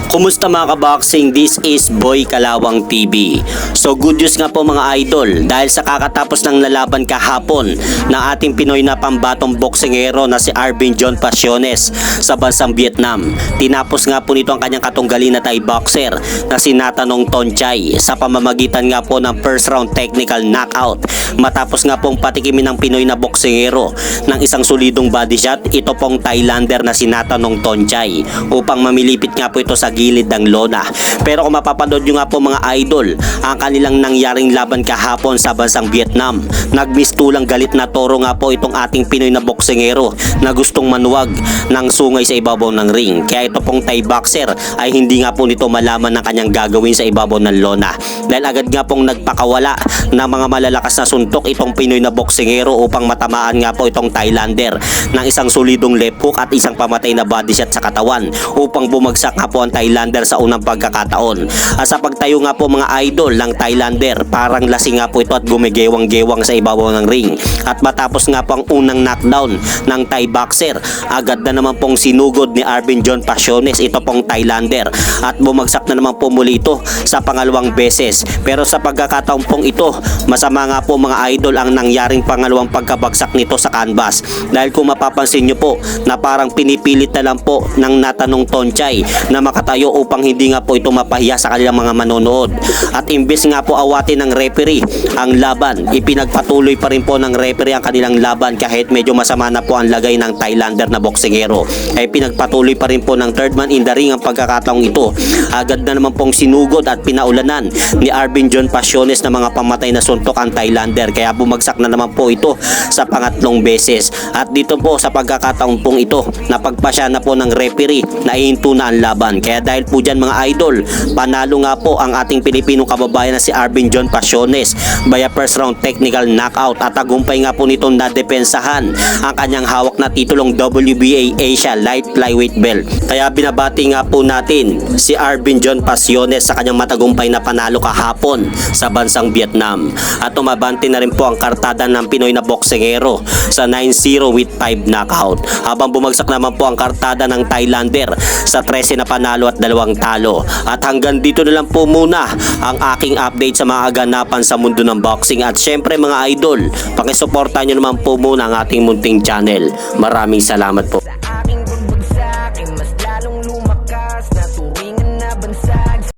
Kumusta mga kaboxing? This is Boy Kalawang TV. So good news nga po mga idol, dahil sa kakatapos ng lalaban kahapon ng ating Pinoy na pambatong boksingero na si Arvin John Pasiones sa bansang Vietnam. Tinapos nga po nito ang kanyang katunggalin na Thai boxer na si Natanong Tonchai sa pamamagitan nga po ng first round technical knockout. Matapos nga pong patikimin ng Pinoy na boksingero ng isang solidong body shot, ito pong Thailander na si Natanong Tonchai upang mamilipit nga po ito sa gilid ng lona. Pero kung mapapanood nyo nga po mga idol, ang kanilang nangyaring laban kahapon sa bansang Vietnam, nagmistulang galit na toro nga po itong ating Pinoy na boksingero na gustong manuwag ng sungay sa ibabaw ng ring. Kaya ito pong Thai boxer ay hindi nga po nito malaman ng kanyang gagawin sa ibabaw ng lona. Dahil agad nga pong nagpakawala ng mga malalakas na suntok itong Pinoy na boksingero upang matamaan nga po itong Thailander ng isang solidong left hook at isang pamatay na body shot sa katawan upang bumagsak nga po ang Thailander sa unang pagkakataon. At sa pagtayo nga po mga idol ng Thailander, parang lasing nga po ito at gumigewang-gewang sa ibabaw ng ring. At matapos nga po ang unang knockdown ng Thai boxer, agad na naman pong sinugod ni Arvin John Pasiones ito pong Thailander at bumagsak na naman po muli ito sa pangalawang beses. Pero sa pagkakataon pong ito, masama nga po mga idol ang nangyaring pangalawang pagkabagsak nito sa canvas. Dahil kung mapapansin nyo po na parang pinipilit na lang po ng Natanong Tonchai na makatayo upang hindi nga po ito mapahiya sa kanilang mga manonood. At imbes nga po awatin ng referee ang laban, ipinagpatuloy pa rin po ng referee ang kanilang laban kahit medyo masama na po ang lagay ng Thailander na boksingero. Ay pinagpatuloy pa rin po ng third man in the ring ang pagkakataong ito. Agad na naman pong sinugod at pinaulanan ni Arvin John Pasiones na mga pamatay na suntok ang Thailander, kaya bumagsak na naman po ito sa pangatlong beses. At dito po sa pagkakataong pong ito, napagpasya na po ng referee na ihinto na ang laban. Kaya dahil po dyan mga idol, panalo nga po ang ating Pilipinong kababayan na si Arvin John Pasiones via first round technical knockout at tagumpay nga po nitong nadepensahan ang kanyang hawak na titulong WBA Asia Light Flyweight Belt. Kaya binabati nga po natin si Arvin John Pasiones sa kanyang matagumpay na panalo kahapon sa bansang Vietnam. At tumabante na rin po ang kartada ng Pinoy na boksingero sa 9-0 with 5 knockout. Habang bumagsak naman po ang kartada ng Thailander sa 13 na panalo at 2 talo. At hanggang dito na lang po muna ang aking update sa mga aganapan sa mundo ng boxing. At syempre mga idol, pakisuportahan nyo naman po muna ang ating munting channel. Maraming salamat po.